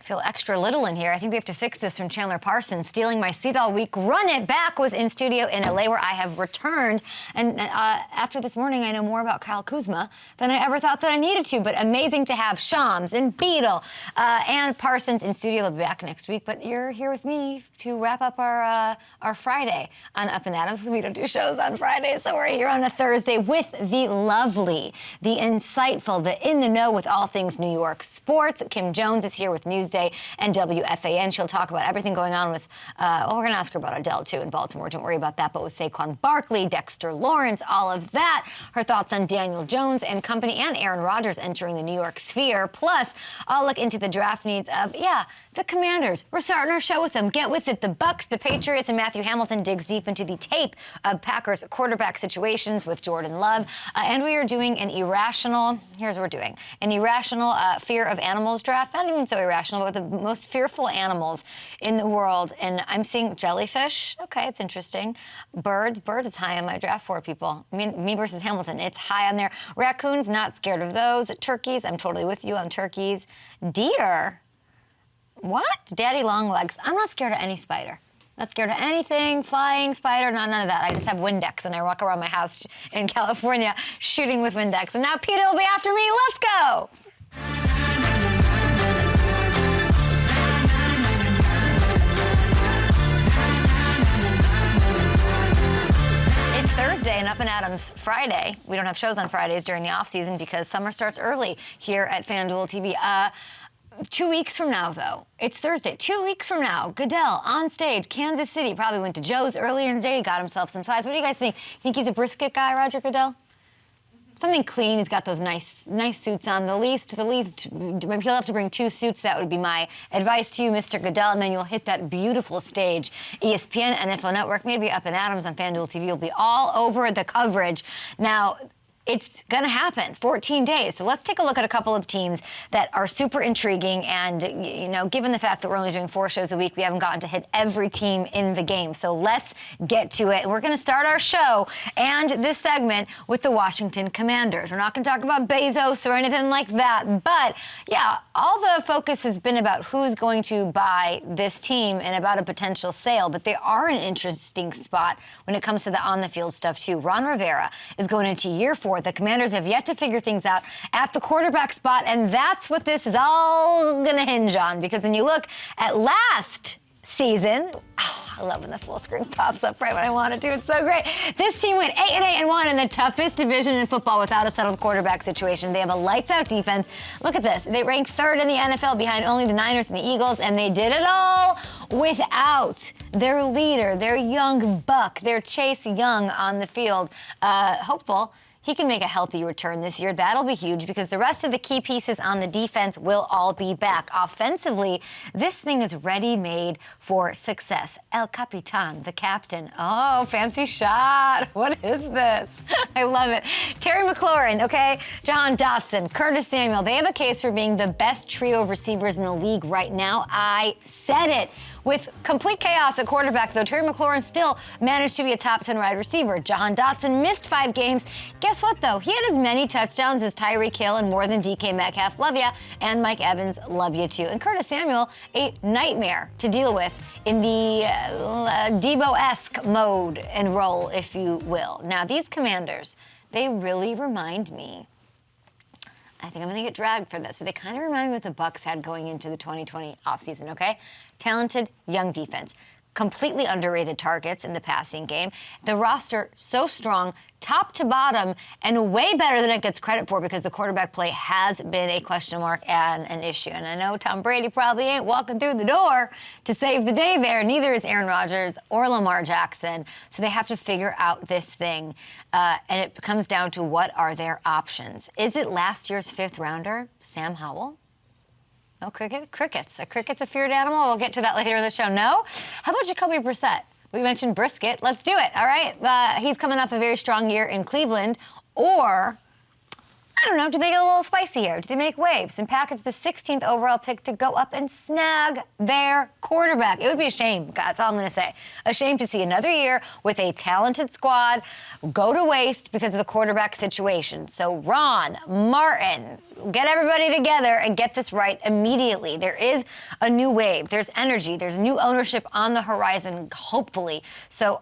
feel extra little in here. I think we have to fix this from Chandler Parsons. Stealing my seat all week. Run it back was in studio in LA where I have returned. And after this morning, I know more about Kyle Kuzma than I ever thought that I needed to. But amazing to have Shams and Beadle and Parsons in studio. They'll be back next week. But you're here with me to wrap up our Friday on Up and Adams. We don't do shows on Fridays, so we're here on a Thursday with the lovely, the insightful, the in the know with all things New York sports. Kim Jones is here with Newsday and WFAN. She'll talk about everything going on with, we're going to ask her about Adele, too, in Baltimore. Don't worry about that. But with Saquon Barkley, Dexter Lawrence, all of that. Her thoughts on Daniel Jones and company and Aaron Rodgers entering the New York sphere. Plus, I'll look into the draft needs of, the Commanders. We're starting our show with them. Get with it. The Bucs, the Patriots, and Matthew Hamilton digs deep into the tape of Packers quarterback situations with Jordan Love. And we are doing an irrational, here's what we're doing, an irrational fear of animals draft. Not even so irrational, but the most fearful animals in the world. And I'm seeing jellyfish. Okay, it's interesting. Birds is high on my draft board, people. Me versus Hamilton, it's high on there. Raccoons, not scared of those. Turkeys, I'm totally with you on turkeys. Deer, what? Daddy long legs. I'm not scared of any spider. Not scared of anything, flying, spider, none of that. I just have Windex, and I walk around my house in California shooting with Windex. And now Peter will be after me. Let's go! It's Thursday and Up and Adams Friday. We don't have shows on Fridays during the offseason because summer starts early here at FanDuel TV. 2 weeks from now, though, it's Thursday. 2 weeks from now, Goodell on stage, Kansas City. Probably went to Joe's earlier in the day, got himself some size. What do you guys think? Think he's a brisket guy, Roger Goodell? Something clean. He's got those nice suits on. The least, maybe he'll have to bring 2 suits. That would be my advice to you, Mr. Goodell. And then you'll hit that beautiful stage. ESPN, NFL Network, maybe Up and Adams on FanDuel TV will be all over the coverage. Now, it's going to happen, 14 days. So let's take a look at a couple of teams that are super intriguing. And, given the fact that we're only doing 4 shows a week, we haven't gotten to hit every team in the game. So let's get to it. We're going to start our show and this segment with the Washington Commanders. We're not going to talk about Bezos or anything like that. But, all the focus has been about who's going to buy this team and about a potential sale. But they are in an interesting spot when it comes to the on-the-field stuff, too. Ron Rivera is going into year 4. The Commanders have yet to figure things out at the quarterback spot, and that's what this is all going to hinge on. Because when you look at last season, I love when the full screen pops up right when I want it to. It's so great. This team went 8-8-1 in the toughest division in football without a settled quarterback situation. They have a lights-out defense. Look at this. They rank 3rd in the NFL behind only the Niners and the Eagles, and they did it all without their leader, their young buck, their Chase Young on the field. Hopeful he can make a healthy return this year. That'll be huge because the rest of the key pieces on the defense will all be back. Offensively, this thing is ready-made for success. El Capitan, the captain. Oh, fancy shot. What is this? I love it. Terry McLaurin, okay? Jahan Dotson, Curtis Samuel. They have a case for being the best trio of receivers in the league right now. I said it. With complete chaos at quarterback, though, Terry McLaurin still managed to be a top 10 wide receiver. Jahan Dotson missed 5 games. Guess what, though? He had as many touchdowns as Tyreek Hill and more than DK Metcalf. Love ya. And Mike Evans, love you, too. And Curtis Samuel, a nightmare to deal with in the Debo-esque mode and role, if you will. Now, these Commanders, they really remind me. I think I'm going to get dragged for this, but they kind of remind me what the Bucs had going into the 2020 offseason, okay? Talented, young defense. Completely underrated targets in the passing game. The roster so strong, top to bottom, and way better than it gets credit for because the quarterback play has been a question mark and an issue. And I know Tom Brady probably ain't walking through the door to save the day there. Neither is Aaron Rodgers or Lamar Jackson. So they have to figure out this thing. And it comes down to what are their options. Is it last year's 5th rounder, Sam Howell? No crickets. A cricket's a feared animal. We'll get to that later in the show. No? How about Jacoby Brissett? We mentioned brisket. Let's do it, all right? He's coming off a very strong year in Cleveland. Or I don't know, do they get a little spicy here? Do they make waves and package the 16th overall pick to go up and snag their quarterback? It would be a shame, that's all I'm going to say. A shame to see another year with a talented squad go to waste because of the quarterback situation. So Ron, Martin, get everybody together and get this right immediately. There is a new wave. There's energy. There's new ownership on the horizon, hopefully. So,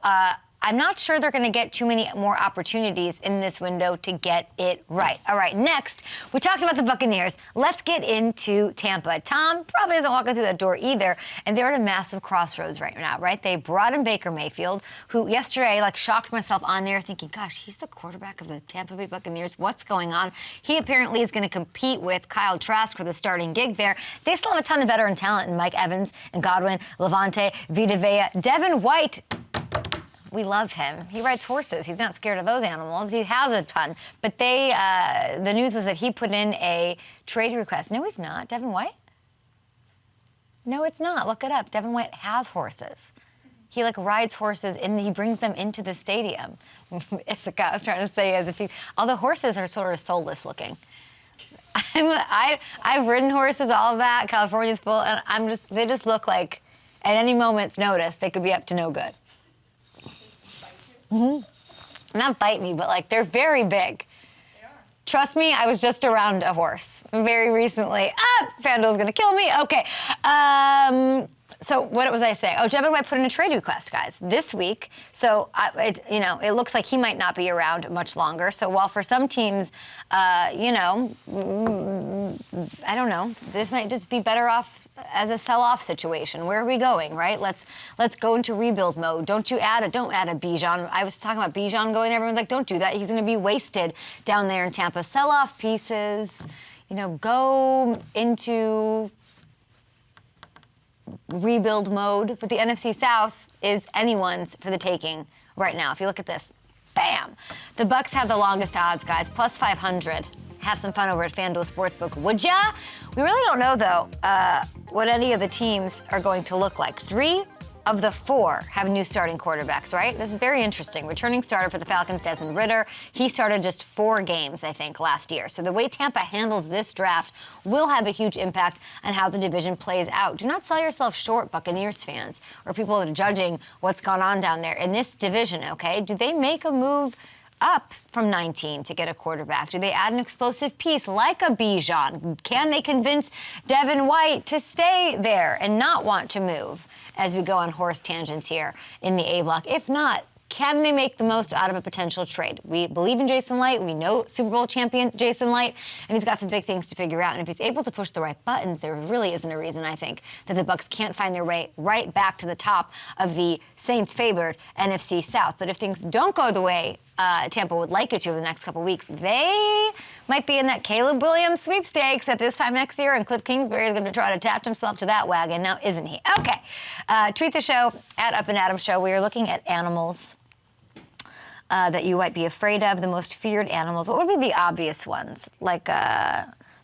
I'm not sure they're going to get too many more opportunities in this window to get it right. All right, next, we talked about the Buccaneers. Let's get into Tampa. Tom probably isn't walking through that door either, and they're at a massive crossroads right now, right? They brought in Baker Mayfield, who yesterday, shocked myself on there thinking, gosh, he's the quarterback of the Tampa Bay Buccaneers. What's going on? He apparently is going to compete with Kyle Trask for the starting gig there. They still have a ton of veteran talent in Mike Evans and Godwin, Levante, Vita Vea, Devin White. We love him. He rides horses. He's not scared of those animals. He has a ton. But the news was that he put in a trade request. No, he's not. Devin White? No, it's not. Look it up. Devin White has horses. He rides horses and he brings them into the stadium. Issachar was trying to say as if all the horses are sort of soulless looking. I've ridden horses, all of that. California's full, and they just look like at any moment's notice they could be up to no good. Mm-hmm. Not bite me, but they're very big. They are. Trust me, I was just around a horse very recently. FanDuel's gonna kill me. Okay. So what was I saying? Oh, Devin White put in a trade request, guys, this week. So it looks like he might not be around much longer. So while for some teams, I don't know, this might just be better off as a sell-off situation. Where are we going, right? Let's go into rebuild mode. Don't add a Bijan. I was talking about Bijan going there. Everyone's like, don't do that. He's going to be wasted down there in Tampa. Sell off pieces. Go into rebuild mode. But the NFC South is anyone's for the taking right now. If you look at this, bam. The Bucs have the longest odds, guys, plus 500. Have some fun over at FanDuel Sportsbook, would ya? We really don't know, though, what any of the teams are going to look like. 3 of the 4 have new starting quarterbacks, right? This is very interesting. Returning starter for the Falcons, Desmond Ridder. He started just 4 games, I think, last year. So the way Tampa handles this draft will have a huge impact on how the division plays out. Do not sell yourself short, Buccaneers fans, or people that are judging what's gone on down there in this division, okay? Do they make a move up from 19 to get a quarterback? Do they add an explosive piece like a Bijan? Can they convince Devin White to stay there and not want to move as we go on horse tangents here in the A block? If not, can they make the most out of a potential trade? We believe in Jason Light. We know Super Bowl champion Jason Light, and he's got some big things to figure out. And if he's able to push the right buttons, there really isn't a reason, I think, that the Bucs can't find their way right back to the top of the Saints-favored NFC South. But if things don't go the way Tampa would like it to over the next couple weeks, they might be in that Caleb Williams sweepstakes at this time next year, and Cliff Kingsbury is going to try to attach himself to that wagon now, isn't he? Okay. Tweet the show at Up and Adam Show. We are looking at animals that you might be afraid of, the most feared animals. What would be the obvious ones?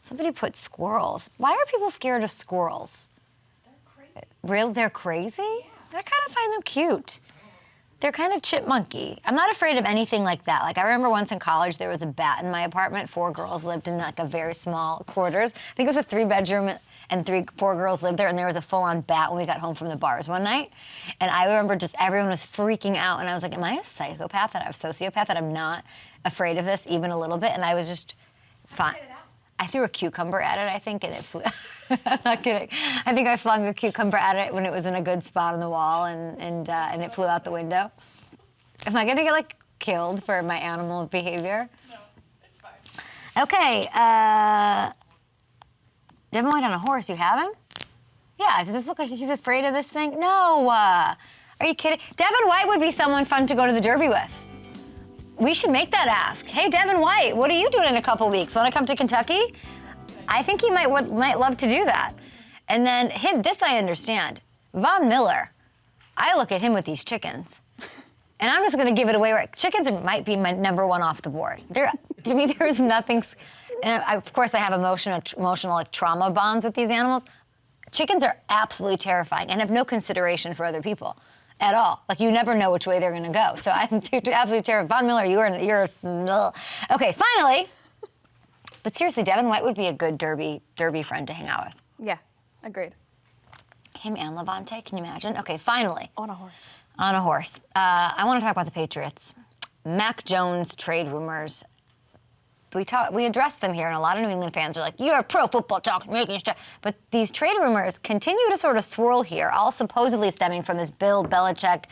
Somebody put squirrels. Why are people scared of squirrels? They're crazy. Really? They're crazy? Yeah. I kind of find them cute. They're kind of chipmunky. I'm not afraid of anything like that. I remember once in college, there was a bat in my apartment. 4 girls lived in a very small quarters. I think it was a 3-bedroom and 4 girls lived there, and there was a full-on bat when we got home from the bars one night. And I remember just everyone was freaking out, and I was like, am I a psychopath, that I'm a sociopath, that I'm not afraid of this even a little bit? And I was just fine. I threw a cucumber at it, I think, and it flew. I'm not kidding. I think I flung a cucumber at it when it was in a good spot on the wall, and it flew out the window. Am I gonna get killed for my animal behavior? No, it's fine. Okay. Devin White on a horse. You have him? Yeah. Does this look like he's afraid of this thing? No. Are you kidding? Devin White would be someone fun to go to the Derby with. We should make that ask. Hey, Devin White, what are you doing in a couple weeks? Want to come to Kentucky? I think he might love to do that. And then this I understand. Von Miller, I look at him with these chickens. And I'm just going to give it away. Chickens might be my number 1 off the board. To me, there's nothing. And of course, I have emotional trauma bonds with these animals. Chickens are absolutely terrifying and have no consideration for other people at all. You never know which way they're going to go. So I'm absolutely terrified. Von Miller, you're a... Okay, finally, But seriously, Devin White would be a good derby friend to hang out with. Yeah, agreed. Him and Levante, can you imagine? Okay, finally. On a horse. On a horse. I want to talk about the Patriots. Mac Jones trade rumors. We addressed them here, and a lot of New England fans are like, "You're Pro Football Talk making stuff." But these trade rumors continue to sort of swirl here, all supposedly stemming from this Bill Belichick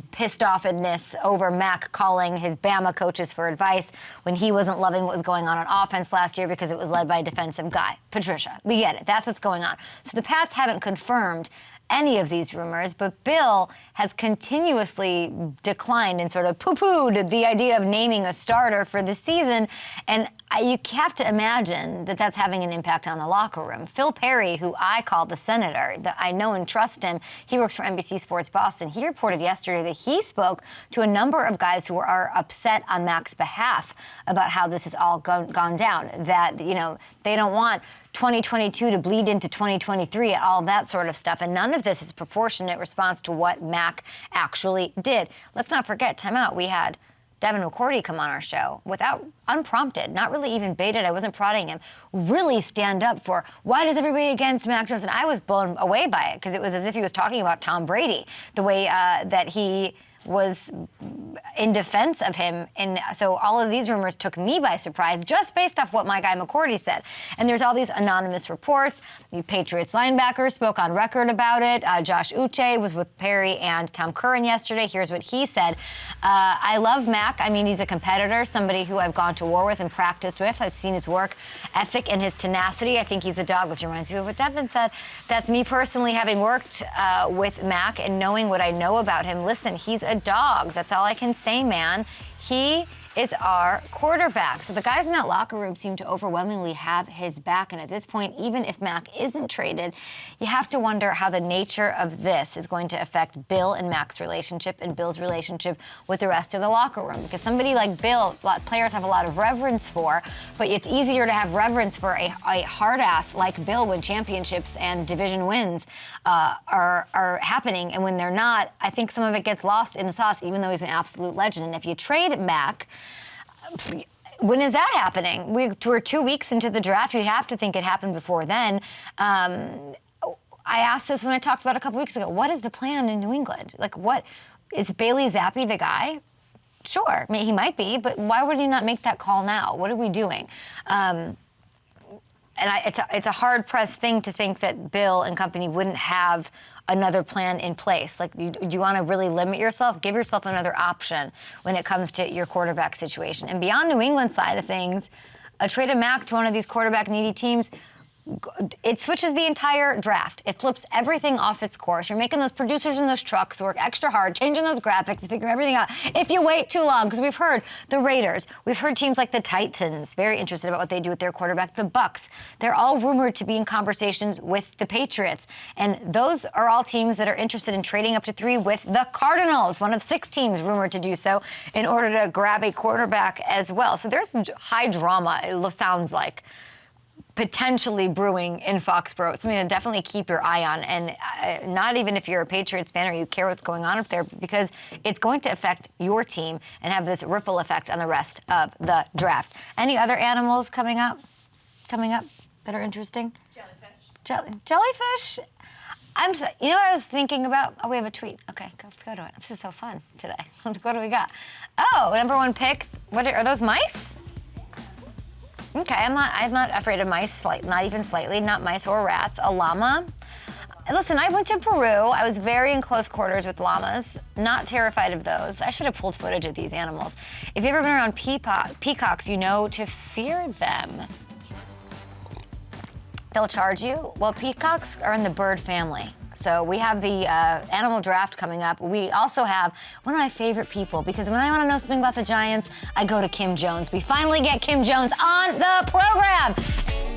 pissed offness over Mac calling his Bama coaches for advice when he wasn't loving what was going on offense last year because it was led by a defensive guy. Patricia, we get it. That's what's going on. So the Pats haven't confirmed any of these rumors, but Bill has continuously declined and sort of poo-pooed the idea of naming a starter for the season. And you have to imagine that that's having an impact on the locker room. Phil Perry, who I call the senator, that I know and trust him, he works for NBC Sports Boston. He reported yesterday that he spoke to a number of guys who are upset on Mac's behalf about how this has all gone down, that, they don't want 2022 to bleed into 2023 and all that sort of stuff. And none of this is proportionate response to what Mac actually did. Let's not forget, timeout, we had Devin McCourty come on our show without unprompted, not really even baited. I wasn't prodding him. Really stand up for why does everybody against Mac Jones? And I was blown away by it because it was as if he was talking about Tom Brady, the way that he was in defense of him. And so all of these rumors took me by surprise just based off what my guy McCourty said. And there's all these anonymous reports. The Patriots linebacker spoke on record about it. Josh Uche was with Perry and Tom Curran yesterday. Here's what he said. I love Mac. I mean, he's a competitor, somebody who I've gone to war with and practiced with. I've seen his work ethic and his tenacity. I think he's a dog. This reminds me of what Devin said. That's me personally having worked with Mac and knowing what I know about him. Listen, he's a dog. That's all I can say, man. He is our quarterback. So the guys in that locker room seem to overwhelmingly have his back. And at this point, even if Mac isn't traded, you have to wonder how the nature of this is going to affect Bill and Mac's relationship and Bill's relationship with the rest of the locker room. Because somebody like Bill, players have a lot of reverence for, but it's easier to have reverence for a hard ass like Bill when championships and division wins are happening. And when they're not, I think some of it gets lost in the sauce, even though he's an absolute legend. And if you trade Mac, when is that happening? We're 2 weeks into the draft. You'd have to think it happened before then. I asked this when I talked about it a couple weeks ago. What is the plan in New England? Like, what is Bailey Zappi the guy? Sure, I mean, he might be, but why would he not make that call now? What are we doing? It's a hard-pressed thing to think that Bill and company wouldn't have another plan in place. Like, you want to really limit yourself? Give yourself another option when it comes to your quarterback situation. And beyond New England side of things, a trade of Mac to one of these quarterback-needy teams, it switches the entire draft. It flips everything off its course. You're making those producers in those trucks work extra hard, changing those graphics, figuring everything out. If you wait too long, because we've heard the Raiders, we've heard teams like the Titans, very interested about what they do with their quarterback, the Bucks. They're all rumored to be in conversations with the Patriots. And those are all teams that are interested in trading up to 3 with the Cardinals, one of 6 teams rumored to do so, in order to grab a quarterback as well. So there's some high drama, it sounds like, potentially brewing in Foxborough. It's something to definitely keep your eye on. And not even if you're a Patriots fan or you care what's going on up there, because it's going to affect your team and have this ripple effect on the rest of the draft. Any other animals coming up that are interesting? Jellyfish. Jellyfish? You know what I was thinking about? Oh, we have a tweet. Okay, let's go to it. This is so fun today. What do we got? Oh, number 1 pick. What are those mice? Okay, I'm not afraid of mice, not even slightly, not mice or rats. A llama. Listen, I went to Peru. I was very in close quarters with llamas. Not terrified of those. I should have pulled footage of these animals. If you've ever been around peacocks, you know to fear them. They'll charge you. Well, peacocks are in the bird family. So we have the animal draft coming up. We also have one of my favorite people, because when I want to know something about the Giants, I go to Kim Jones. We finally get Kim Jones on the program.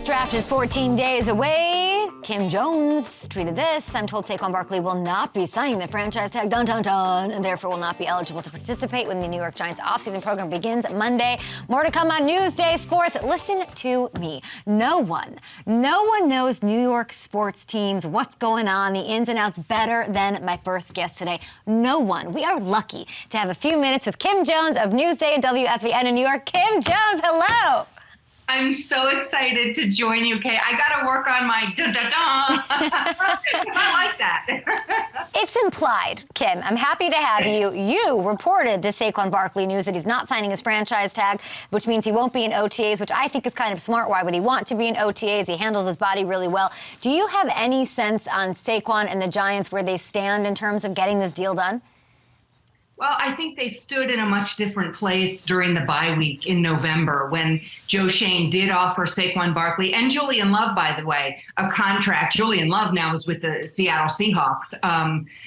Draft is 14 days away. Kim Jones tweeted this: I'm told Saquon Barkley will not be signing the franchise tag, dun dun dun, and therefore will not be eligible to participate when the New York Giants offseason program begins Monday. More to come on Newsday Sports. Listen to me. No one knows New York sports teams, what's going on, the ins and outs better than my first guest today. No one. We are lucky to have a few minutes with Kim Jones of Newsday and WFAN in New York. Kim Jones, hello. I'm so excited to join you, Kay. I got to work on my dun-dun-dun. I like that. It's implied, Kim. I'm happy to have you. You reported the Saquon Barkley news that he's not signing his franchise tag, which means he won't be in OTAs, which I think is kind of smart. Why would he want to be in OTAs? He handles his body really well. Do you have any sense on Saquon and the Giants where they stand in terms of getting this deal done? Well, I think they stood in a much different place during the bye week in November when Joe Schoen did offer Saquon Barkley and Julian Love, by the way, a contract. Julian Love now is with the Seattle Seahawks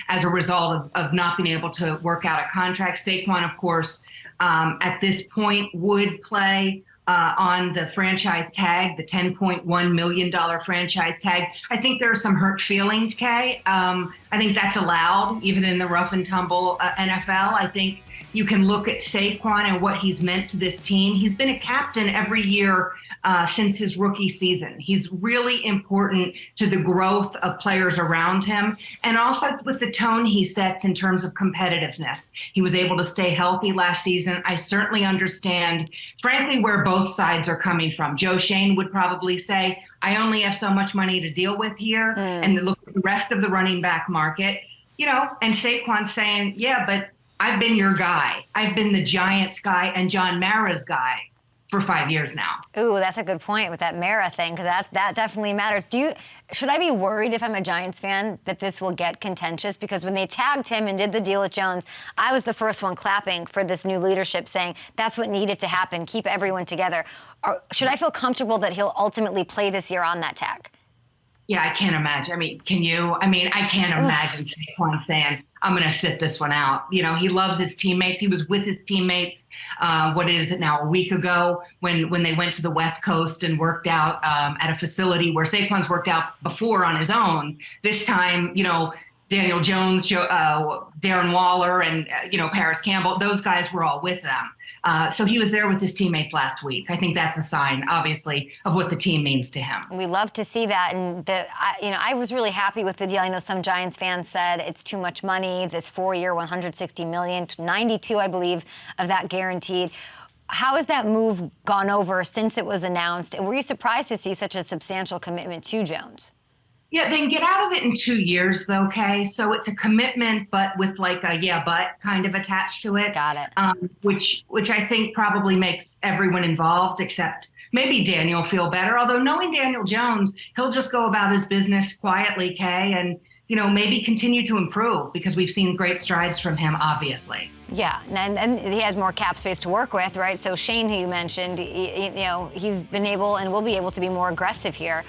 as a result of not being able to work out a contract. Saquon, of course, at this point would play on the franchise tag, the $10.1 million franchise tag. I think there are some hurt feelings, Kay. I think that's allowed, even in the rough and tumble NFL. I think you can look at Saquon and what he's meant to this team. He's been a captain every year since his rookie season. He's really important to the growth of players around him, and also with the tone he sets in terms of competitiveness. He was able to stay healthy last season. I certainly understand, frankly, where both sides are coming from. Joe Schoen would probably say, I only have so much money to deal with here, and look at the rest of the running back market, and Saquon saying, yeah, but I've been your guy. I've been the Giants guy and John Mara's guy for 5 years now. Ooh, that's a good point with that Mara thing, because that definitely matters. Should I be worried if I'm a Giants fan that this will get contentious? Because when they tagged him and did the deal with Jones, I was the first one clapping for this new leadership, saying that's what needed to happen, keep everyone together. Should I feel comfortable that he'll ultimately play this year on that tag? Yeah, I can't imagine. I mean, can you? I mean, I can't imagine Saquon saying, I'm going to sit this one out. He loves his teammates. He was with his teammates, what is it now, a week ago when they went to the West Coast and worked out at a facility where Saquon's worked out before on his own. This time, Daniel Jones, Darren Waller, and, Paris Campbell, those guys were all with them. So he was there with his teammates last week. I think that's a sign, obviously, of what the team means to him. We love to see that. And, I was really happy with the deal. I know some Giants fans said it's too much money, this 4-year, $160 million, 92, I believe, of that guaranteed. How has that move gone over since it was announced? And were you surprised to see such a substantial commitment to Jones? Yeah, they can get out of it in 2 years, though, Kay. So it's a commitment, but with like a yeah, but kind of attached to it. Got it. Which I think probably makes everyone involved, except maybe Daniel, feel better. Although knowing Daniel Jones, he'll just go about his business quietly, Kay, and maybe continue to improve because we've seen great strides from him, obviously. Yeah, and he has more cap space to work with, right? So Schoen, who you mentioned, he's been able and will be able to be more aggressive here.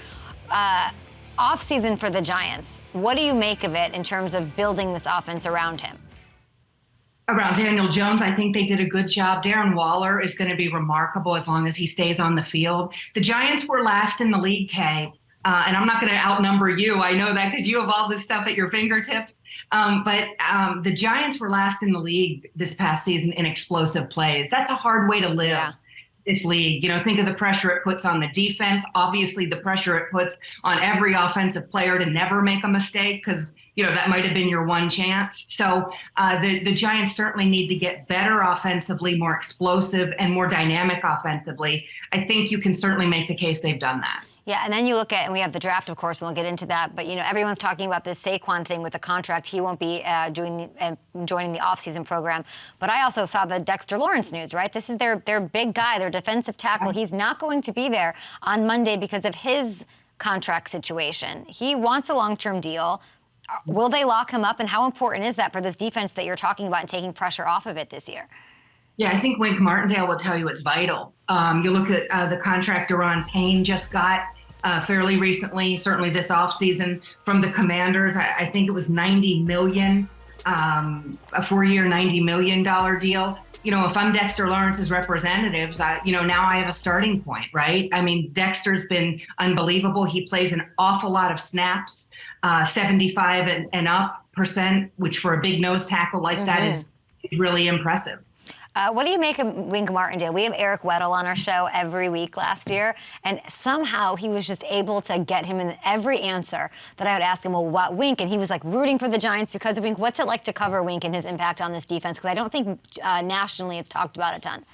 Offseason for the Giants, what do you make of it in terms of building this offense around him? Around Daniel Jones, I think they did a good job. Darren Waller is going to be remarkable as long as he stays on the field. The Giants were last in the league, Kay, and I'm not going to outnumber you. I know that because you have all this stuff at your fingertips. But the Giants were last in the league this past season in explosive plays. That's a hard way to live. Yeah. This league, think of the pressure it puts on the defense. Obviously, the pressure it puts on every offensive player to never make a mistake because, that might have been your one chance. So the Giants certainly need to get better offensively, more explosive and more dynamic offensively. I think you can certainly make the case they've done that. Yeah, and then you look at, and we have the draft, of course, and we'll get into that. But, everyone's talking about this Saquon thing with the contract. He won't be joining the offseason program. But I also saw the Dexter Lawrence news, right? This is their big guy, their defensive tackle. He's not going to be there on Monday because of his contract situation. He wants a long-term deal. Will they lock him up? And how important is that for this defense that you're talking about and taking pressure off of it this year? Yeah, I think Wink Martindale will tell you it's vital. You look at the contract Daron Payne just got fairly recently, certainly this offseason from the Commanders. I think it was $90 million, a 4-year, $90 million deal. if I'm Dexter Lawrence's representatives, now I have a starting point, right? I mean, Dexter's been unbelievable. He plays an awful lot of snaps, 75 and up percent, which for a big nose tackle like that is really impressive. What do you make of Wink Martindale? We have Eric Weddle on our show every week last year, and somehow he was just able to get him in every answer that I would ask him, well, what Wink? And he was like rooting for the Giants because of Wink. What's it like to cover Wink and his impact on this defense? Because I don't think nationally it's talked about a ton.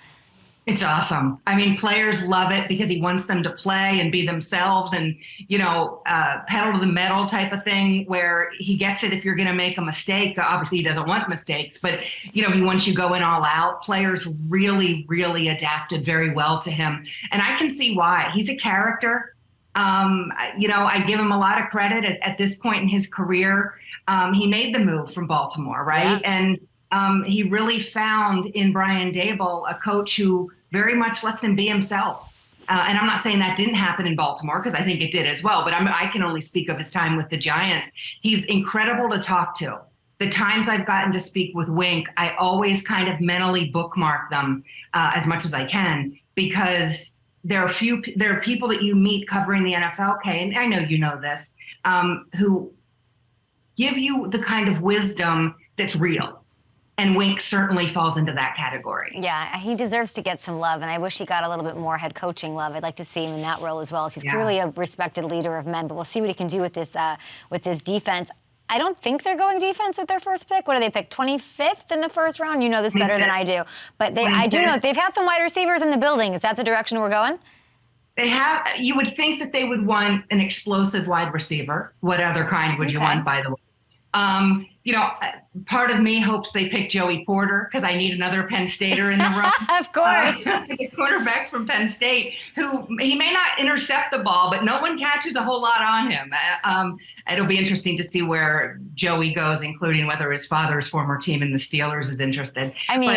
It's awesome. I mean, players love it because he wants them to play and be themselves and, pedal to the metal type of thing where he gets it if you're going to make a mistake. Obviously, he doesn't want mistakes, but, he wants you going all out. Players really, really adapted very well to him. And I can see why. He's a character. I give him a lot of credit at this point in his career. He made the move from Baltimore, right? Yeah. And he really found in Brian Daboll a coach who very much lets him be himself. And I'm not saying that didn't happen in Baltimore because I think it did as well, but I can only speak of his time with the Giants. He's incredible to talk to. The times I've gotten to speak with Wink, I always kind of mentally bookmark them as much as I can because there are people that you meet covering the NFL, Kay, and I know you know this, who give you the kind of wisdom that's real. And Wink certainly falls into that category. Yeah, he deserves to get some love, and I wish he got a little bit more head coaching love. I'd like to see him in that role as well. He's clearly a respected leader of men, but we'll see what he can do with this defense. I don't think they're going defense with their first pick. What do they pick? 25th in the first round? You know this better than I do. But I do know they've had some wide receivers in the building. Is that the direction we're going? They have. You would think that they would want an explosive wide receiver. What other kind would you want, by the way? Part of me hopes they pick Joey Porter because I need another Penn Stater in the room. Of course. The quarterback from Penn State, who he may not intercept the ball, but no one catches a whole lot on him. It'll be interesting to see where Joey goes, including whether his father's former team in the Steelers is interested. I mean,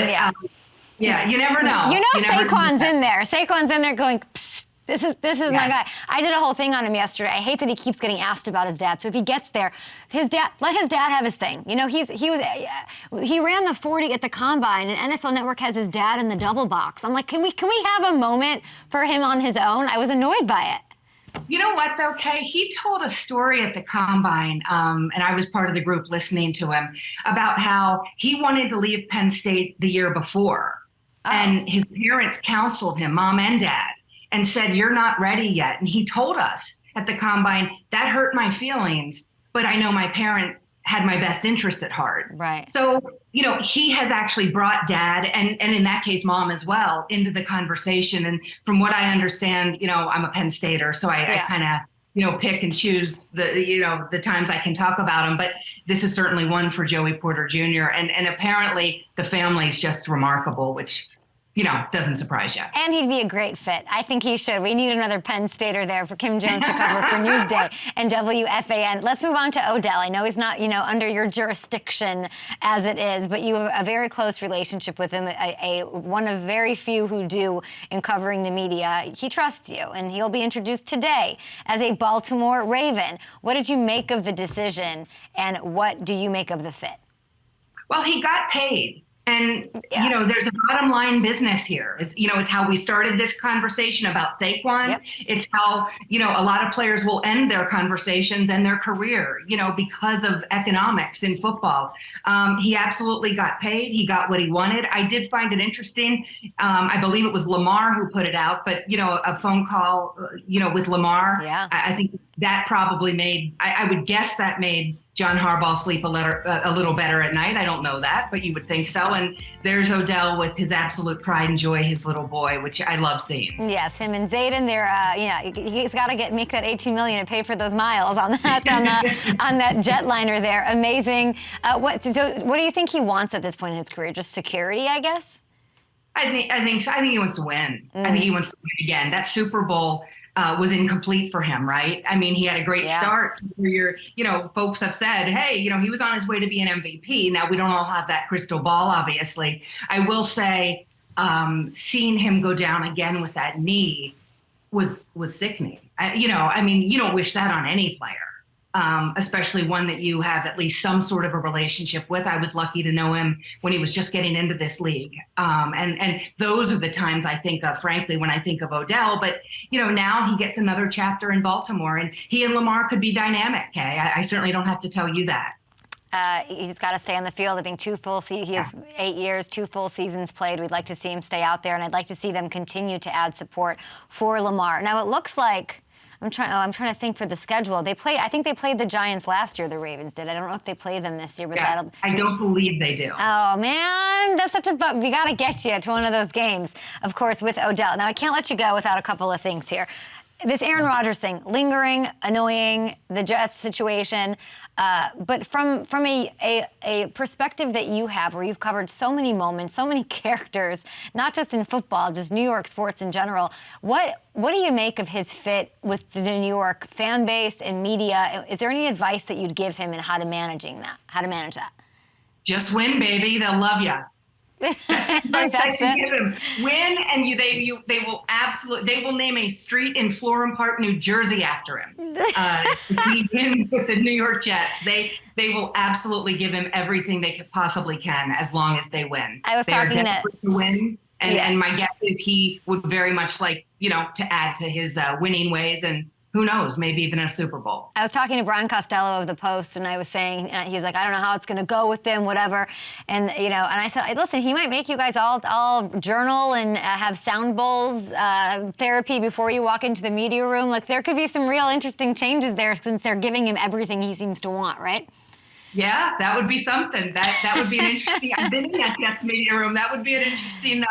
you never know. Saquon's in there. Saquon's in there going, psst. This is my guy. I did a whole thing on him yesterday. I hate that he keeps getting asked about his dad. So if he gets there, let his dad have his thing. He ran the 40 at the combine, and NFL Network has his dad in the double box. I'm like, can we have a moment for him on his own? I was annoyed by it. You know what, though, Kay? He told a story at the combine, and I was part of the group listening to him, about how he wanted to leave Penn State the year before. Oh. And his parents counseled him, mom and dad, and said, you're not ready yet. And he told us at the combine, that hurt my feelings, but I know my parents had my best interest at heart. Right. So, he has actually brought dad and in that case, mom as well into the conversation. And from what I understand, I'm a Penn Stater, so I kind of, pick and choose the times I can talk about him. But this is certainly one for Joey Porter Jr. And apparently the family's just remarkable, which doesn't surprise you. And he'd be a great fit. I think he should. We need another Penn Stater there for Kim Jones to cover for Newsday and WFAN. Let's move on to Odell. I know he's not, under your jurisdiction as it is, but you have a very close relationship with him, one of very few who do in covering the media. He trusts you, and he'll be introduced today as a Baltimore Raven. What did you make of the decision, and what do you make of the fit? Well, he got paid. And, there's a bottom line business here. It's how we started this conversation about Saquon. Yep. It's how, a lot of players will end their conversations and their career, because of economics in football. He absolutely got paid. He got what he wanted. I did find it interesting. I believe it was Lamar who put it out, but, a phone call, with Lamar. Yeah. I think that probably made, I would guess that made John Harbaugh sleep a little better at night. I don't know that, but you would think so. And there's Odell with his absolute pride and joy, his little boy, which I love seeing. Yes, him and Zayden. He's got to make that $18 million and pay for those miles on that on that jetliner there. Amazing. What do you think he wants at this point in his career? Just security, I guess. I think he wants to win. I think he wants to win again. That Super Bowl was incomplete for him, right? I mean, he had a great start where folks have said, hey, he was on his way to be an MVP. Now, we don't all have that crystal ball, obviously. I will say, seeing him go down again with that knee was sickening. You don't wish that on any player. especially one that you have at least some sort of a relationship with. I was lucky to know him when he was just getting into this league. And those are the times I think of, frankly, when I think of Odell. But, now he gets another chapter in Baltimore, and he and Lamar could be dynamic, Kay. I certainly don't have to tell you that. He's got to stay on the field. I think he has 8 years, 2 full seasons played. We'd like to see him stay out there, and I'd like to see them continue to add support for Lamar. Now, it looks like, I'm trying to think for the schedule. I think they played the Giants last year, the Ravens did. I don't know if they play them this year, but I don't believe they do. Oh, man, that's such a bummer. We got to get you to one of those games, of course, with Odell. Now, I can't let you go without a couple of things here. This Aaron Rodgers thing, lingering, annoying, the Jets situation, but from a perspective that you have, where you've covered so many moments, so many characters, not just in football, just New York sports in general, what do you make of his fit with the New York fan base and media? Is there any advice that you'd give him in how to manage that? Just win, baby. They'll love you. That's it. Give him. Win, and they will name a street in Florham Park, New Jersey after him. If he wins with the New York Jets, they will absolutely give him everything they possibly can as long as they win. They are desperate to win, and my guess is he would very much like to add to his winning ways, and who knows, maybe even a Super Bowl. I was talking to Brian Costello of The Post, and I was saying, he's like, I don't know how it's going to go with them, whatever. And, and I said, listen, he might make you guys all journal and have sound bowls therapy before you walk into the media room. Like, there could be some real interesting changes there since they're giving him everything he seems to want, right? Yeah, that would be something. That would be an interesting. I've been in that Jets media room. That would be an interesting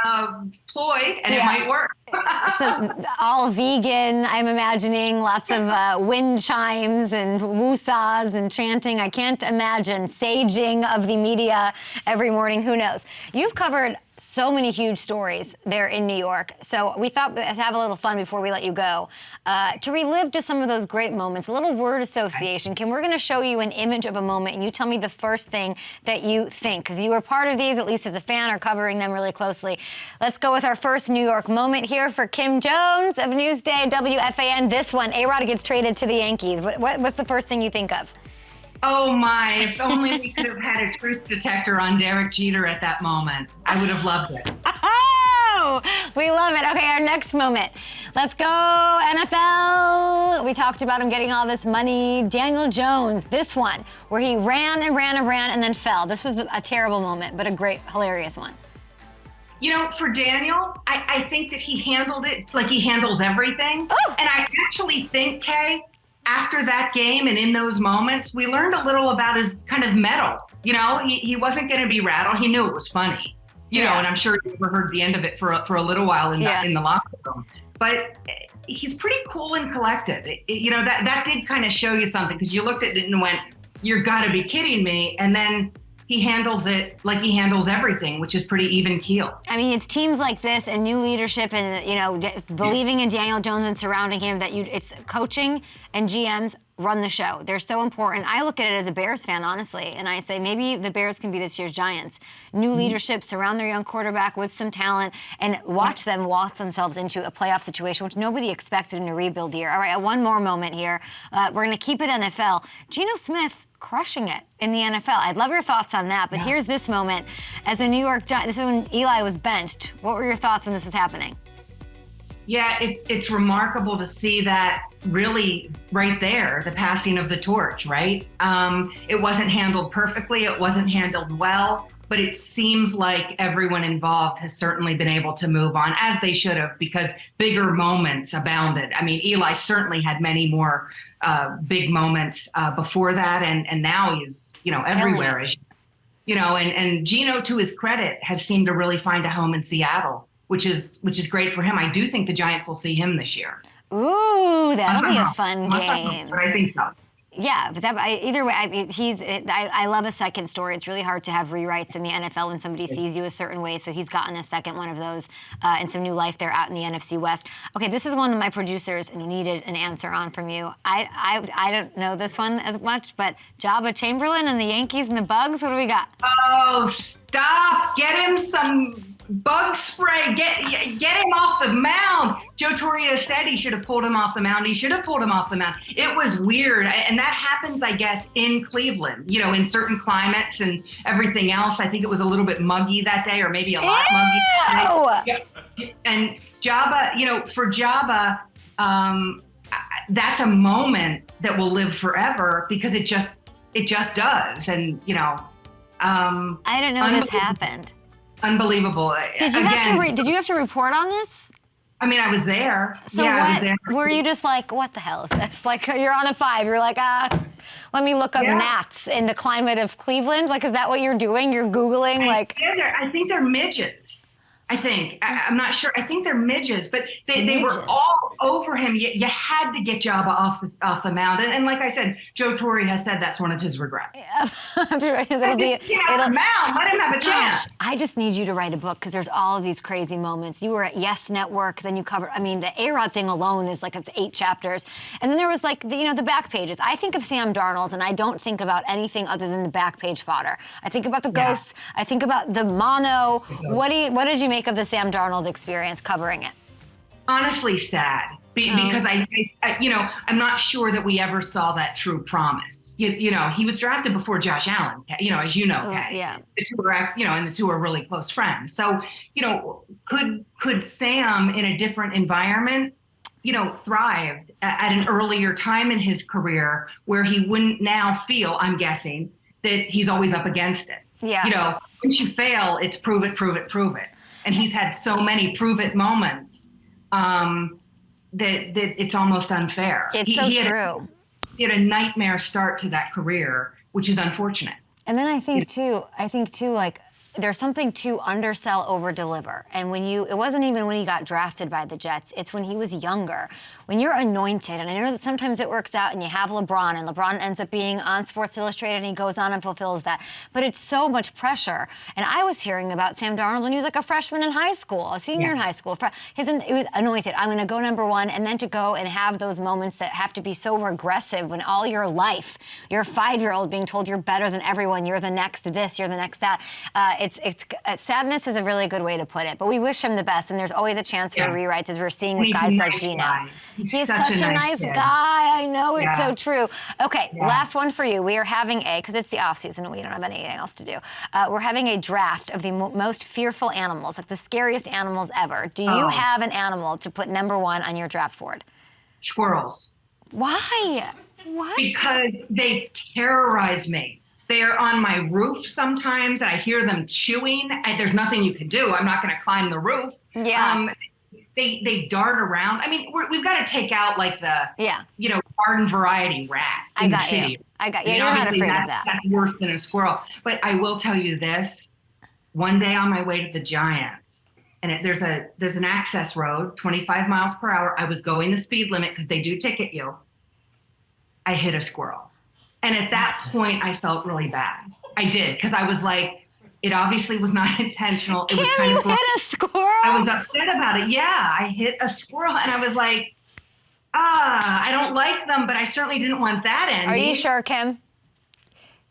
ploy, and it might work. So, all vegan, I'm imagining, lots of wind chimes and woosahs and chanting. I can't imagine saging of the media every morning. Who knows? You've covered so many huge stories there in New York. So we thought we'd have a little fun before we let you go. To relive just some of those great moments, a little word association. Kim, we're going to show you an image of a moment, and you tell me the first thing that you think, because you were part of these, at least as a fan, or covering them really closely. Let's go with our first New York moment here for Kim Jones of Newsday, WFAN. This one, A-Rod gets traded to the Yankees. What's the first thing you think of? Oh my, if only we could have had a truth detector on Derek Jeter at that moment. I would have loved it. Oh, we love it. Okay, our next moment. Let's go, NFL. We talked about him getting all this money. Daniel Jones, this one, where he ran and ran and ran and then fell. This was a terrible moment, but a great, hilarious one. For Daniel, I think that he handled it like he handles everything. Oh. And I actually think, Kay, after that game and in those moments, we learned a little about his kind of mettle. He wasn't going to be rattled. He knew it was funny, and I'm sure you never heard the end of it for a little while in the locker room. But he's pretty cool and collected. That did kind of show you something, because you looked at it and went, "You're got to be kidding me!" And then he handles it like he handles everything, which is pretty even keel. I mean, it's teams like this and new leadership and, believing in Daniel Jones and surrounding him it's coaching and GMs run the show. They're so important. I look at it as a Bears fan, honestly, and I say maybe the Bears can be this year's Giants. New leadership, surround their young quarterback with some talent, and watch them waltz themselves into a playoff situation, which nobody expected in a rebuild year. All right, one more moment here. We're going to keep it NFL. Geno Smith crushing it in the NFL. I'd love your thoughts on that, but here's this moment as a New York Giant. This is when Eli was benched. What were your thoughts when this was happening? Yeah, it's remarkable to see that really right there, the passing of the torch, right? It wasn't handled perfectly. It wasn't handled well, but it seems like everyone involved has certainly been able to move on, as they should have, because bigger moments abounded. I mean, Eli certainly had many more big moments before that, and now he's, everywhere. And Geno, to his credit, has seemed to really find a home in Seattle, which is great for him. I do think the Giants will see him this year. Ooh, that'll be a fun game. But I think so. Yeah, but either way, I love a second story. It's really hard to have rewrites in the NFL when somebody sees you a certain way. So he's gotten a second one of those and some new life there out in the NFC West. Okay, this is one that my producers needed an answer on from you. I don't know this one as much, but Jabba Chamberlain and the Yankees and the Bugs, what do we got? Oh, stop. Get him some bug spray, get him off the mound. Joe Torre said he should have pulled him off the mound. He should have pulled him off the mound. It was weird. And that happens, I guess, in Cleveland, in certain climates and everything else. I think it was a little bit muggy that day, or maybe a lot muggy. And Jabba, for Jabba, that's a moment that will live forever because it just does. And, I didn't know this happened. Unbelievable. Did you have to report on this? I mean, I was there. So I was there. Were you just like, what the hell is this? Like, you're on a 5. You're like, let me look up gnats in the climate of Cleveland. Like, is that what you're doing? You're Googling, I think they're midges. I'm not sure. I think they're midges, but they were all over him. You had to get Jabba off the mound. And like I said, Joe Torre has said that's one of his regrets. Yeah. Get off the mound. Let him have a chance. I just need you to write a book because there's all of these crazy moments. You were at Yes Network, then you covered, the A-Rod thing alone is like, it's 8 chapters. And then there was like, the back pages. I think of Sam Darnold and I don't think about anything other than the back page fodder. I think about the ghosts. I think about the mono. What did you make of the Sam Darnold experience covering it? Honestly, sad because I'm not sure that we ever saw that true promise. He was drafted before Josh Allen. As you know, Kay. Yeah. The two are, and the two are really close friends. So, could Sam in a different environment, thrived at an earlier time in his career where he wouldn't now feel, I'm guessing, that he's always up against it. Yeah. Once you fail, it's prove it, prove it, prove it. And he's had so many prove it moments that it's almost unfair. It's true. He had a nightmare start to that career, which is unfortunate. And then I think too, like, there's something to undersell, over deliver. And it wasn't even when he got drafted by the Jets, it's when he was younger. When you're anointed, and I know that sometimes it works out and you have LeBron, and LeBron ends up being on Sports Illustrated and he goes on and fulfills that. But it's so much pressure. And I was hearing about Sam Darnold when he was like a freshman in high school, a senior in high school. It was anointed. I'm going to go number 1, and then to go and have those moments that have to be so regressive when all your life, you're a 5-year-old being told you're better than everyone, you're the next this, you're the next that. It's sadness is a really good way to put it, but we wish him the best, and there's always a chance for rewrites, as we're seeing with guys like Gino. He's such a nice guy. I know, it's so true. Okay, last one for you. We are having because it's the offseason and we don't have anything else to do. We're having a draft of the most fearful animals, like the scariest animals ever. Do you have an animal to put number 1 on your draft board? Squirrels. Why? What? Because they terrorize me. They're on my roof sometimes, and I hear them chewing. There's nothing you can do. I'm not going to climb the roof. Yeah. They dart around. I mean, we've got to take out like the garden variety rat in the city. I got you. You're not afraid of that. That's worse than a squirrel. But I will tell you this: one day on my way to the Giants, and there's an access road, 25 miles per hour. I was going the speed limit because they do ticket you. I hit a squirrel. And at that point, I felt really bad. I did, because I was like, it obviously was not intentional. It was kind of hit a squirrel? I was upset about it. Yeah, I hit a squirrel, and I was like, I don't like them, but I certainly didn't want that ending. Are you sure, Kim?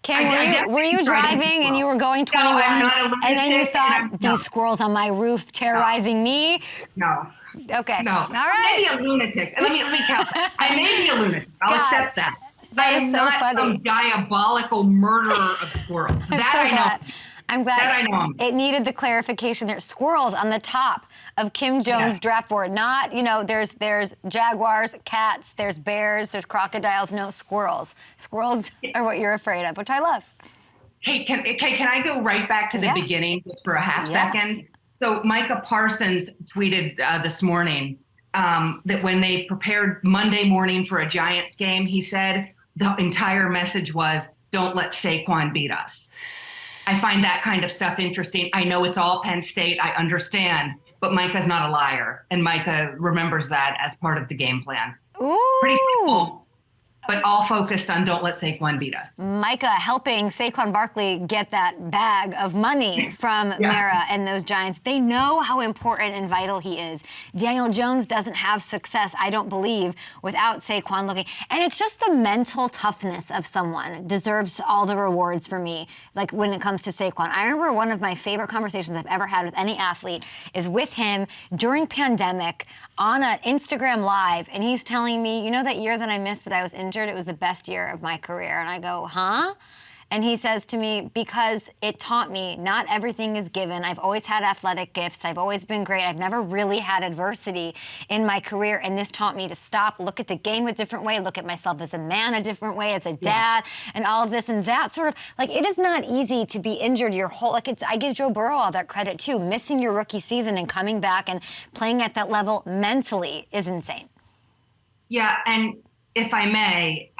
Kim, were you driving and you were going 21, no, I'm not a lunatic, and then you thought, these squirrels on my roof terrorizing me? No. Okay. No. All right. Maybe a lunatic. Let me count that. I may be a lunatic. I'll accept that. I am not some diabolical murderer of squirrels. That I know. I'm glad that I know. It needed the clarification. There's squirrels on the top of Kim Jones' draft board. Not, there's jaguars, cats, there's bears, there's crocodiles, no squirrels. Squirrels are what you're afraid of, which I love. Hey, can I go right back to the beginning just for a half second? So Micah Parsons tweeted this morning that when they prepared Monday morning for a Giants game, he said the entire message was, don't let Saquon beat us. I find that kind of stuff interesting. I know it's all Penn State. I understand. But Micah's not a liar. And Micah remembers that as part of the game plan. Ooh. Pretty simple. but all focused on don't let Saquon beat us. Micah helping Saquon Barkley get that bag of money from Mara and those Giants. They know how important and vital he is. Daniel Jones doesn't have success, I don't believe, without Saquon looking. And it's just the mental toughness of someone deserves all the rewards for me, like when it comes to Saquon. I remember one of my favorite conversations I've ever had with any athlete is with him during pandemic on an Instagram Live, and he's telling me, you know that year that I missed that I was injured, it was the best year of my career. And I go, huh? And he says to me, because it taught me not everything is given. I've always had athletic gifts. I've always been great. I've never really had adversity in my career. And this taught me to stop, look at the game a different way, look at myself as a man a different way, as a dad, and all of this. And that sort of, like, it is not easy to be injured your whole, like, I give Joe Burrow all that credit too. Missing your rookie season and coming back and playing at that level mentally is insane. Yeah, and if I may,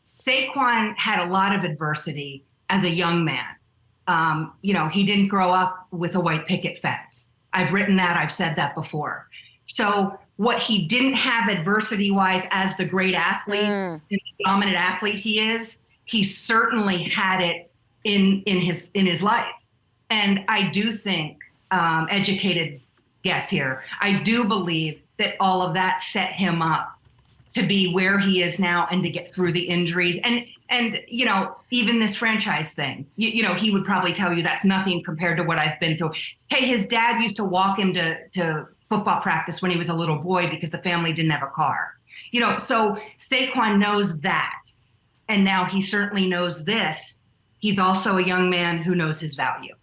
Saquon had a lot of adversity as a young man. He didn't grow up with a white picket fence. I've written that, I've said that before. So what he didn't have adversity-wise as the great athlete, the dominant athlete he is, he certainly had it in his life. And I do think, educated guess here, I do believe that all of that set him up to be where he is now and to get through the injuries. And even this franchise thing, he would probably tell you that's nothing compared to what I've been through. Hey, his dad used to walk him to football practice when he was a little boy because the family didn't have a car. So Saquon knows that. And now he certainly knows this. He's also a young man who knows his value.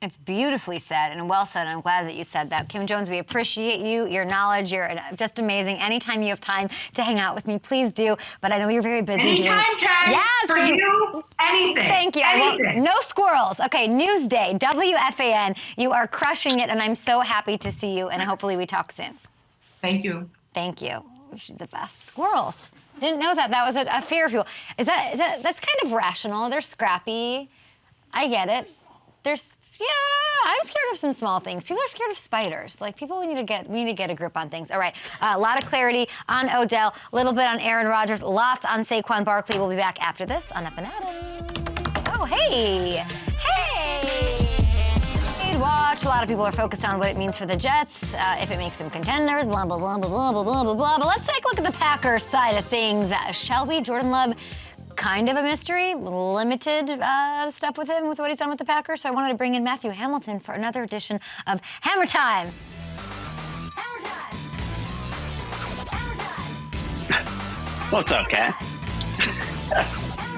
It's beautifully said and well said. I'm glad that you said that. Kim Jones, we appreciate you, your knowledge. You're just amazing. Anytime you have time to hang out with me, please do. But I know you're very busy. Anytime, Kay. Yes, for you, anything. Thank you. Anything. No squirrels. Okay, Newsday, WFAN. You are crushing it, and I'm so happy to see you, and hopefully we talk soon. Thank you. Thank you. She's the best. Squirrels. Didn't know that. That was a fear of people. That's kind of rational. They're scrappy. I get it. I'm scared of some small things. People are scared of spiders. Like, we need to get a grip on things. All right, a lot of clarity on Odell, a little bit on Aaron Rodgers, lots on Saquon Barkley. We'll be back after this on Up and Adams. Oh, hey. Watch. A lot of people are focused on what it means for the Jets, if it makes them contenders, blah, blah, blah, blah, blah, blah, blah, blah, blah. But let's take a look at the Packers side of things. Shall we? Jordan Love, kind of a mystery, limited stuff with him, with what he's done with the Packers. So I wanted to bring in Matthew Hamilton for another edition of Hammer Time. What's up, Kat?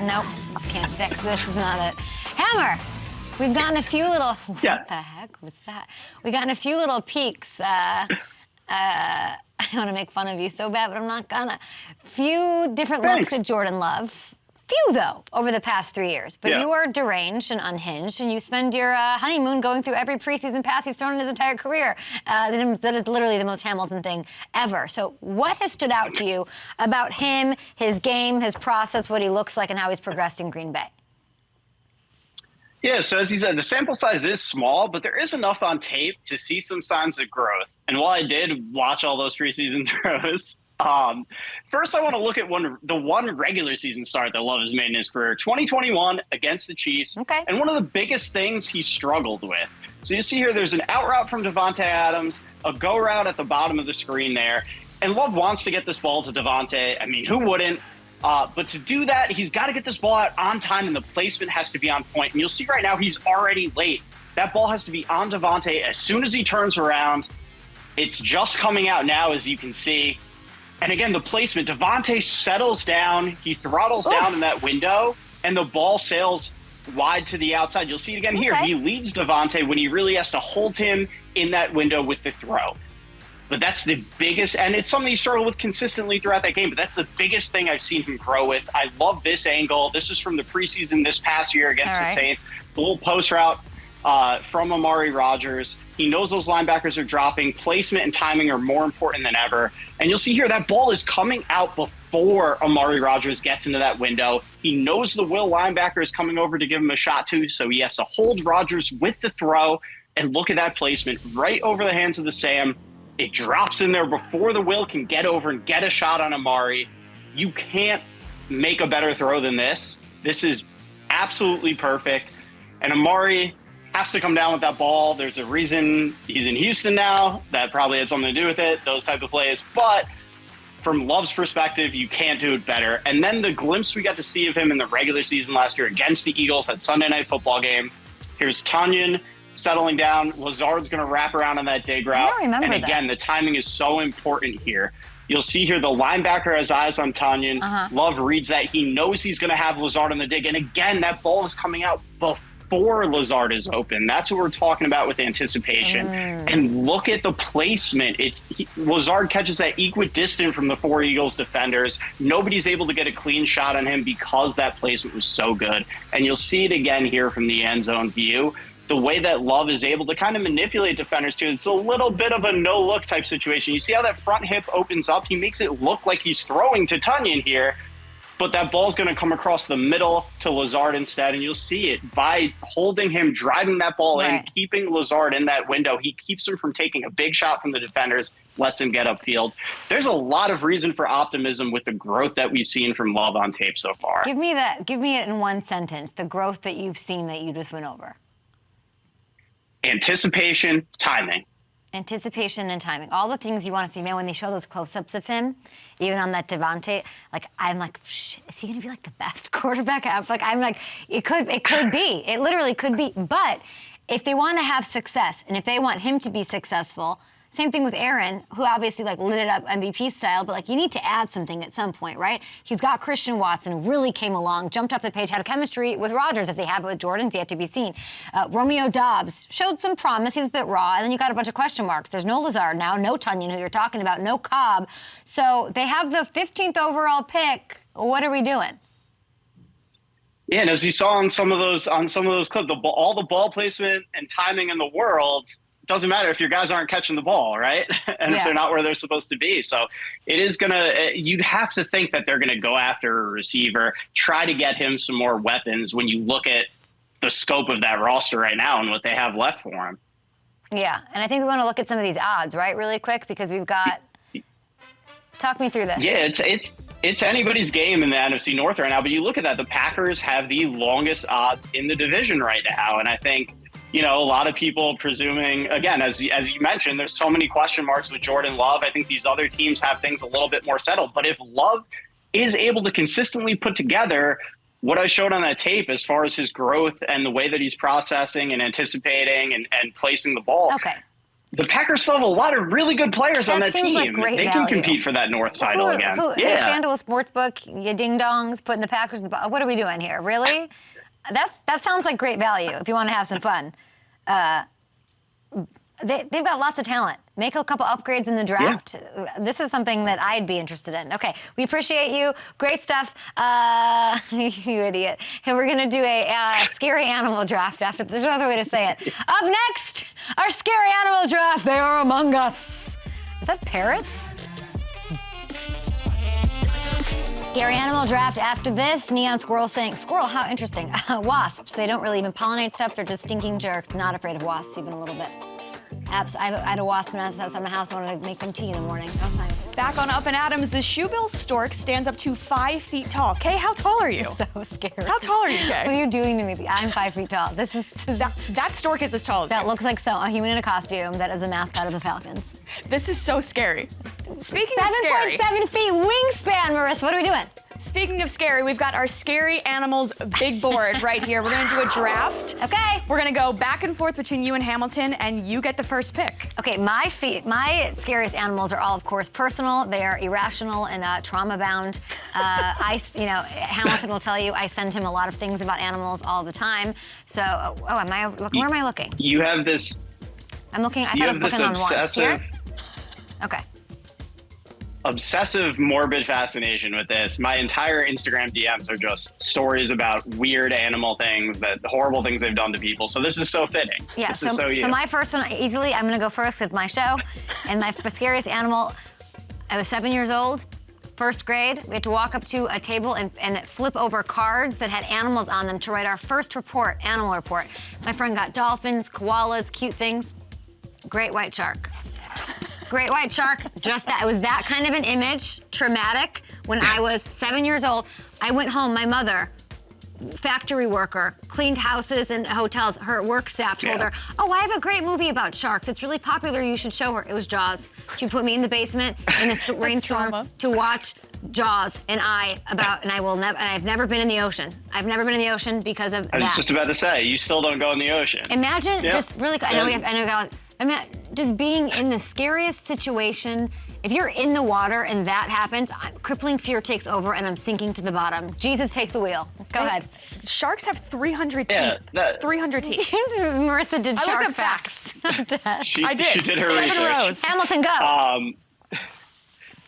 Nope, can't fix. This is not it. Hammer, we've gotten a few little. Yes. What the heck was that? We've gotten a few little peeks. I want to make fun of you so bad, but I'm not gonna. Few different looks at Jordan Love. Few, though, over the past 3 years. But you are deranged and unhinged, and you spend your honeymoon going through every preseason pass he's thrown in his entire career. That is literally the most Hamilton thing ever. So what has stood out to you about him, his game, his process, what he looks like, and how he's progressed in Green Bay? Yeah, so as you said, the sample size is small, but there is enough on tape to see some signs of growth. And while I did watch all those preseason throws, first I want to look at the one regular season start that Love has made in his career, 2021 against the Chiefs. Okay. And one of the biggest things he struggled with. So you see here, there's an out route from Davante Adams, a go route at the bottom of the screen there. And Love wants to get this ball to Davante. I mean, who wouldn't? But to do that, he's got to get this ball out on time, and the placement has to be on point. And you'll see right now he's already late. That ball has to be on Davante as soon as he turns around. It's just coming out now, as you can see. And again, the placement, Davante settles down. He throttles down in that window, and the ball sails wide to the outside. You'll see it again here. He leads Davante when he really has to hold him in that window with the throw. But that's the biggest, and it's something he struggled with consistently throughout that game, but that's the biggest thing I've seen him grow with. I love this angle. This is from the preseason this past year against the Saints. The little post route from Amari Rodgers. He knows those linebackers are dropping. Placement and timing are more important than ever. And you'll see here that ball is coming out before Amari Rodgers gets into that window. He knows the will linebacker is coming over to give him a shot to, so he has to hold Rodgers with the throw. And look at that placement right over the hands of the Sam. It drops in there before the will can get over and get a shot on Amari. You can't make a better throw than this. This is absolutely perfect. And Amari has to come down with that ball. There's a reason he's in Houston now. That probably had something to do with it, those type of plays. But from Love's perspective, you can't do it better. And then the glimpse we got to see of him in the regular season last year against the Eagles at Sunday Night Football game. Here's Tunyon settling down. Lazard's going to wrap around on that dig route. And again, the timing is so important here. You'll see here the linebacker has eyes on Tunyon. Love reads that. He knows he's going to have Lazard on the dig. And again, that ball is coming out before Lazard is open. That's what we're talking about with anticipation. And look at the placement. Lazard catches that equidistant from the 4 Eagles defenders. Nobody's able to get a clean shot on him because that placement was so good. And you'll see it again here from the end zone view. The way that Love is able to kind of manipulate defenders too. It's a little bit of a no-look type situation. You see how that front hip opens up? He makes it look like he's throwing to Tunyon here, but that ball's going to come across the middle to Lazard instead, and you'll see it by holding him, driving that ball in, keeping Lazard in that window. He keeps him from taking a big shot from the defenders, lets him get upfield. There's a lot of reason for optimism with the growth that we've seen from Love on tape so far. Give me it in one sentence, the growth that you've seen that you just went over. Anticipation, timing. Anticipation and timing. All the things you want to see. Man, when they show those close-ups of him, even on that Devontae, I'm like, shit, is he going to be like the best quarterback? I'm like, it could be. It literally could be. But if they want to have success, and if they want him to be successful, same thing with Aaron, who obviously lit it up MVP style, but you need to add something at some point, right? He's got Christian Watson, really came along, jumped off the page, had a chemistry with Rodgers as they have with Jordan's yet to be seen. Romeo Doubs showed some promise, he's a bit raw, and then you got a bunch of question marks. There's no Lazard now, no Tunyon, who you're talking about, no Cobb. So they have the 15th overall pick. What are we doing? Yeah, and as you saw on some of those clips, all the ball placement and timing in the world, doesn't matter if your guys aren't catching the ball, right? And if they're not where they're supposed to be. So it is you'd have to think that they're going to go after a receiver, try to get him some more weapons when you look at the scope of that roster right now and what they have left for him. Yeah, and I think we want to look at some of these odds, right, really quick, because we've got – talk me through this. Yeah, it's anybody's game in the NFC North right now, but you look at that, the Packers have the longest odds in the division right now, and I think – a lot of people presuming, again, as you mentioned, there's so many question marks with Jordan Love. I think these other teams have things a little bit more settled. But if Love is able to consistently put together what I showed on that tape as far as his growth and the way that he's processing and anticipating and placing the ball, the Packers still have a lot of really good players on that team. Like great they value. can compete for that North title again. FanDuel Sportsbook, you ding-dongs, putting the Packers in the bottom. What are we doing here? Really? That sounds like great value if you want to have some fun. They've got lots of talent. Make a couple upgrades in the draft. Yeah. This is something that I'd be interested in. Okay, we appreciate you. Great stuff. You idiot. And we're going to do a scary animal draft after. There's no other way to say it. Up next, our scary animal draft. They are among us. Is that parrots? Scary animal draft after this. Neon Squirrel saying, squirrel, how interesting. Wasps, they don't really even pollinate stuff. They're just stinking jerks. Not afraid of wasps even a little bit. I had a wasp nest outside my house. I wanted to make them tea in the morning. That was fine. Back on Up and Adams, the shoebill stork stands up to 5 feet tall. Kay, how tall are you? So scary. How tall are you, Kay? What are you doing to me? I'm 5 feet tall. That stork is as tall as that you. looks like a human in a costume that is the mascot of the Falcons. This is so scary. Speaking of scary. 7.7 feet wingspan, Marissa. What are we doing? Speaking of scary, we've got our scary animals big board right here. We're going to do a draft. Okay. We're going to go back and forth between you and Hamilton, and you get the first pick. Okay, my scariest animals are all, of course, personal. They are irrational and trauma-bound. Hamilton will tell you I send him a lot of things about animals all the time. So, where am I looking? You have this. I'm looking. I thought I was looking on one. Here? Okay. Obsessive morbid fascination with this. My entire Instagram DMs are just stories about weird animal things, the horrible things they've done to people. So this is so fitting. Yeah, this is so my first one, easily, I'm going to go first with my show. And my scariest animal, I was 7 years old, first grade. We had to walk up to a table and flip over cards that had animals on them to write our first report, animal report. My friend got dolphins, koalas, cute things. Great white shark. Great white shark, just that. It was that kind of an image, traumatic. When I was 7 years old, I went home, my mother, factory worker, cleaned houses and hotels. Her work staff told her, oh, I have a great movie about sharks. It's really popular. You should show her. It was Jaws. She put me in the basement in a rainstorm trauma. to watch Jaws, and I've never been in the ocean. I've never been in the ocean because of I was that. just about to say, you still don't go in the ocean. Imagine just really, Yeah. just being in the scariest situation. If you're in the water and that happens, crippling fear takes over and I'm sinking to the bottom. Jesus, take the wheel. Go ahead. Sharks have 300 teeth. Yeah, 300 teeth. Marissa did I shark looked up facts. She did. did her 7 research. rows. Hamilton, go.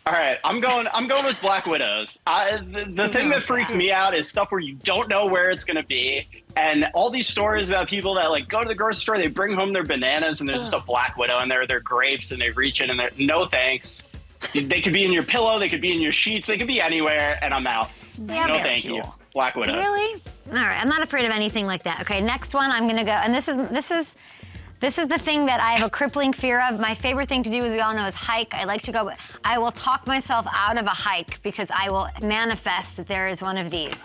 All right, I'm going with Black Widows. The thing that freaks me out is stuff where you don't know where it's going to be, and all these stories about people that like go to the grocery store, they bring home their bananas, and there's just a Black Widow in there, their grapes, and they reach in and they're no thanks. They could be in your pillow, they could be in your sheets, they could be anywhere, and I'm out. Yeah, no but- thank you. Black Widows. Really? All right, I'm not afraid of anything like that. Okay, next one, I'm gonna go, and this is the thing that I have a crippling fear of. My favorite thing to do, as we all know, is hike. I like to go, but I will talk myself out of a hike because I will manifest that there is one of these.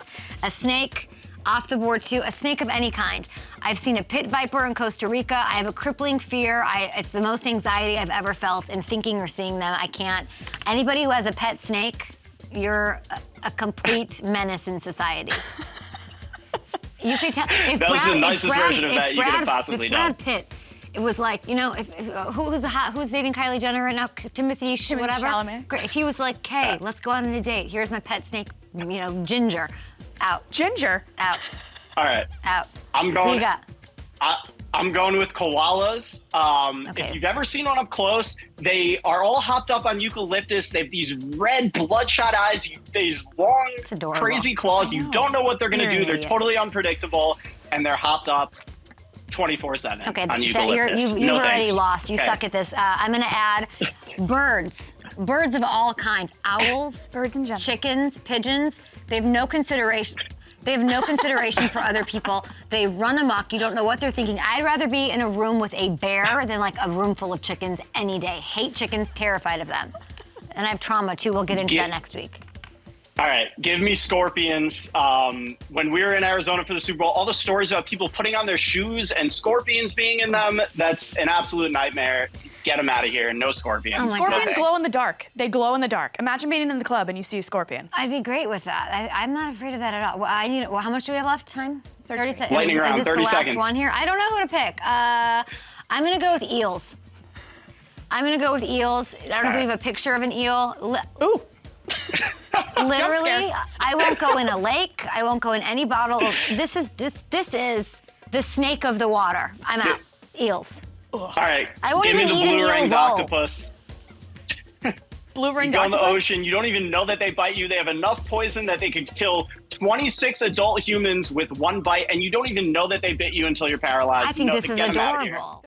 A snake, off the board too, a snake of any kind. I've seen a pit viper in Costa Rica. I have a crippling fear. It's the most anxiety I've ever felt in thinking or seeing them. I can't. Anybody who has a pet snake, you're a complete menace in society. You could tell. That was the nicest version of that you could have possibly done. Brad Pitt, it was like, you know, who's dating Kylie Jenner right now? Timothy whatever. Chalamet. Great. If he was like, "Hey, let's go on a date. Here's my pet snake, you know, Ginger." Out. Ginger. Out. All right, Out. I'm Who going. you got? I'm going with koalas. Okay. If you've ever seen one up close, they are all hopped up on eucalyptus. They have these red bloodshot eyes, these long, adorable. crazy claws. You don't know what they're going You're to an do. They're idiot. totally unpredictable, and they're hopped up 24/7 Okay, on eucalyptus. you've No already thanks. lost. You Okay. suck at this. I'm gonna add birds. Birds of all kinds. Owls. Birds in general. Chickens, pigeons. They have no consideration. They have no consideration for other people. They run amok. You don't know what they're thinking. I'd rather be in a room with a bear than like a room full of chickens any day. Hate chickens, terrified of them. And I have trauma too. We'll get into that next week. All right, give me scorpions. When we were in Arizona for the Super Bowl, all the stories about people putting on their shoes and scorpions being in them, that's an absolute nightmare. Get them out of here. No scorpions. Oh my No Scorpions thanks. glow in the dark. They glow in the dark. Imagine being in the club and you see a scorpion. I'd be great with that. I'm not afraid of that at all. Well, how much do we have left? Time? 30 seconds. Lightning round, Is this 30 the last seconds. one here? I don't know who to pick. I'm gonna go with eels. I don't know if we have a picture of an eel. Ooh. Literally, scare. I won't go in a lake. I won't go in any bottle. This is the snake of the water. I'm out. Eels. All right, I won't give me even the eat an blue eel ringed roll. octopus. Blue You ringed go in the octopus. ocean, you don't even know that they bite you. They have enough poison that they could kill 26 adult humans with one bite, and you don't even know that they bit you until you're paralyzed. I think No, this is get 'em outta here. adorable.